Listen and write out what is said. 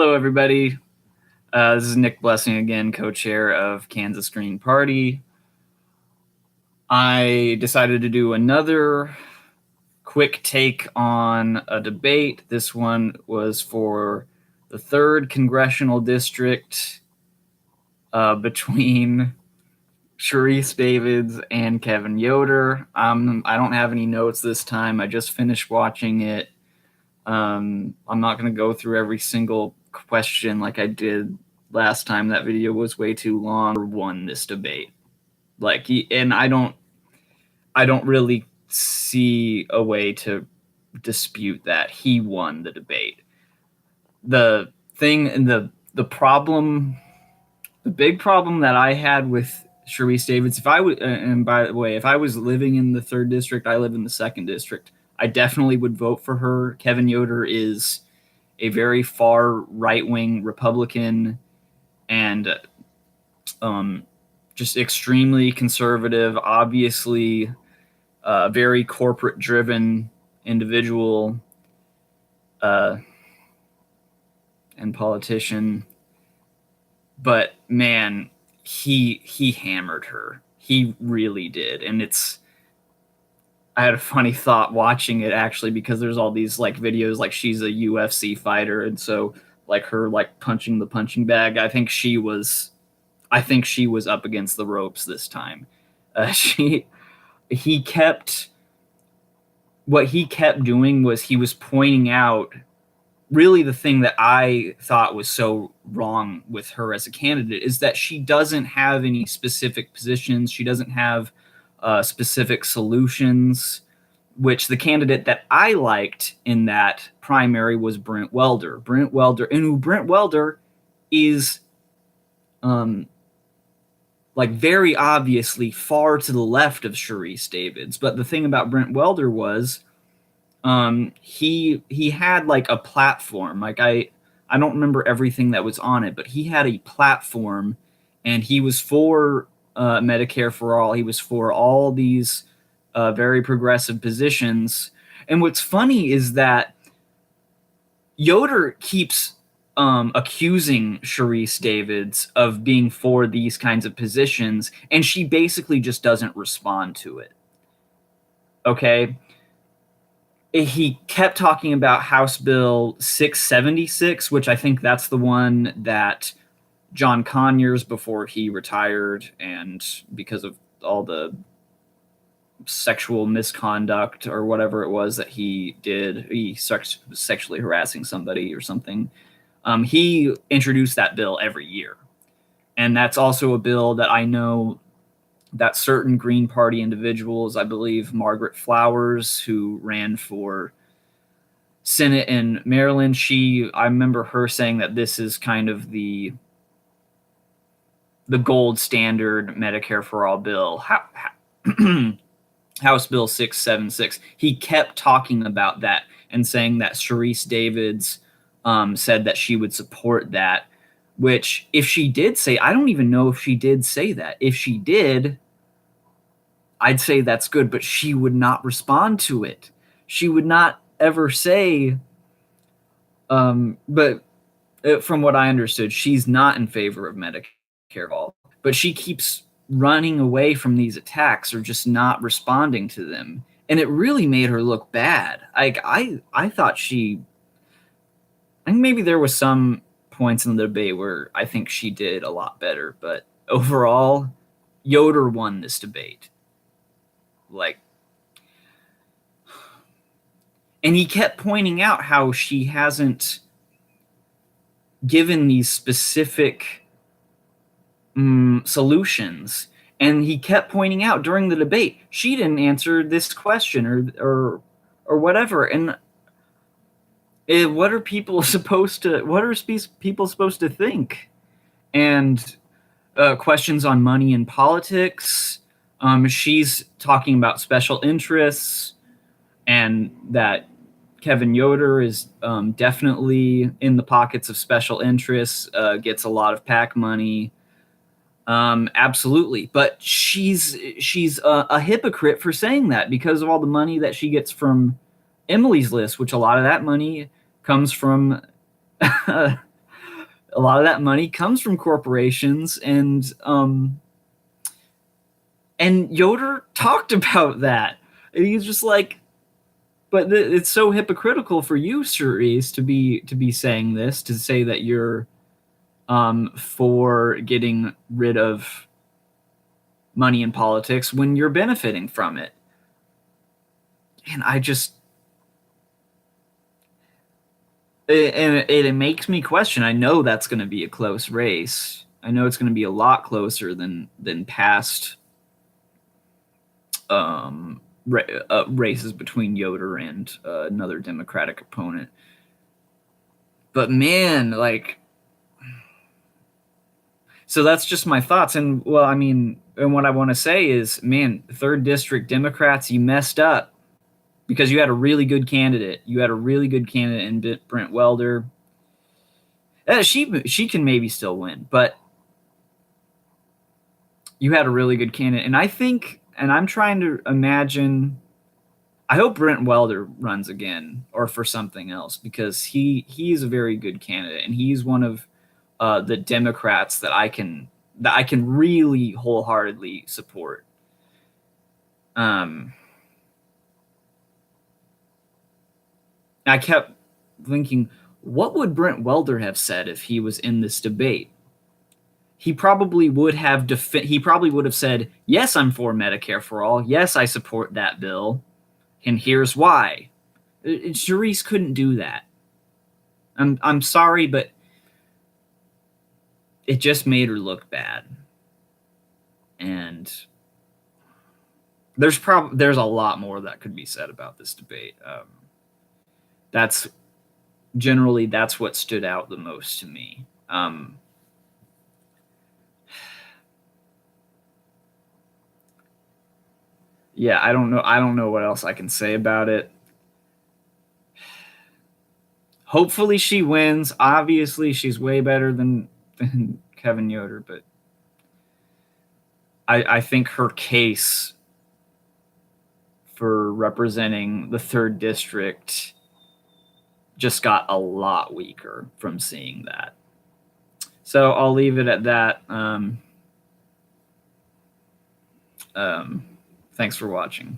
Hello, everybody. This is Nick Blessing again, co-chair of Kansas Green Party. I decided to do another quick take on a debate. This one was for the 3rd Congressional District between Sharice Davids and Kevin Yoder. I don't have any notes this time. I just finished watching it. I'm not going to go through every single question like I did last time. That video was way too long. Won this debate, and I don't really see a way to dispute that he won the debate. The thing and the problem, the big problem that I had with Sharice Davids, if I would, and by the way, if I was living in the 3rd district, I live in the 2nd district, I definitely would vote for her. Kevin Yoder is a very far right-wing Republican and just extremely conservative, obviously very corporate-driven individual and politician. But man, he hammered her. He really did. And I had a funny thought watching it, actually, because there's all these like videos like she's a UFC fighter, and so like her like punching the punching bag. I think she was up against the ropes this time. He kept what he kept doing was he was pointing out really the thing that I thought was so wrong with her as a candidate is that she doesn't have any specific positions. She doesn't have specific solutions, which the candidate that I liked in that primary was Brent Welder. Brent Welder is like very obviously far to the left of Sharice Davids. But the thing about Brent Welder was he had like a platform. Like I don't remember everything that was on it, but he had a platform, and he was for Medicare for all. He was for all these very progressive positions. And what's funny is that Yoder keeps accusing Sharice Davids of being for these kinds of positions, and she basically just doesn't respond to it. Okay? He kept talking about House Bill 676, which I think that's the one that John Conyers, before he retired, and because of all the sexual misconduct or whatever it was that he did, he was sexually harassing somebody or something. He introduced that bill every year. And that's also a bill that I know that certain Green Party individuals, I believe Margaret Flowers, who ran for Senate in Maryland, I remember her saying that this is kind of the gold standard Medicare for all bill. House Bill 676. He kept talking about that and saying that Sharice Davids said that she would support that, which if she did say, I don't even know if she did say that. If she did, I'd say that's good, but she would not respond to it. She would not ever say, but from what I understood, she's not in favor of Medicare at all. But she keeps running away from these attacks or just not responding to them. And it really made her look bad. Like I thought I think maybe there was some points in the debate where I think she did a lot better, but overall, Yoder won this debate. And he kept pointing out how she hasn't given these specific solutions. And he kept pointing out during the debate, she didn't answer this question or whatever. And what are people supposed to think? And questions on money in politics. She's talking about special interests, and that Kevin Yoder is definitely in the pockets of special interests, gets a lot of PAC money. Absolutely. But she's a hypocrite for saying that because of all the money that she gets from Emily's List, which a lot of that money comes from a lot of that money comes from corporations, and Yoder talked about that. And he's just like, but it's so hypocritical for you, Sharice, to be saying this, to say that you're for getting rid of money in politics when you're benefiting from it. And it makes me question. I know that's going to be a close race. I know it's going to be a lot closer than past races between Yoder and another Democratic opponent. But man, like, so that's just my thoughts. And well, I mean, and what I want to say is, man, 3rd District Democrats, you messed up because you had a really good candidate. You had a really good candidate in Brent Welder. She can maybe still win, but you had a really good candidate. And I think, and I'm trying to imagine, I hope Brent Welder runs again or for something else, because he's a very good candidate, and he's one of the Democrats that I can really wholeheartedly support. I kept thinking, what would Brent Welder have said if he was in this debate? He probably would have said, "Yes, I'm for Medicare for all. Yes, I support that bill, and here's why." Sharice couldn't do that. I'm sorry, but it just made her look bad. And there's a lot more that could be said about this debate. That's what stood out the most to me. Yeah, I don't know what else I can say about it. Hopefully she wins. Obviously, she's way better than Kevin Yoder, but I think her case for representing the 3rd District just got a lot weaker from seeing that. So I'll leave it at that. Thanks for watching.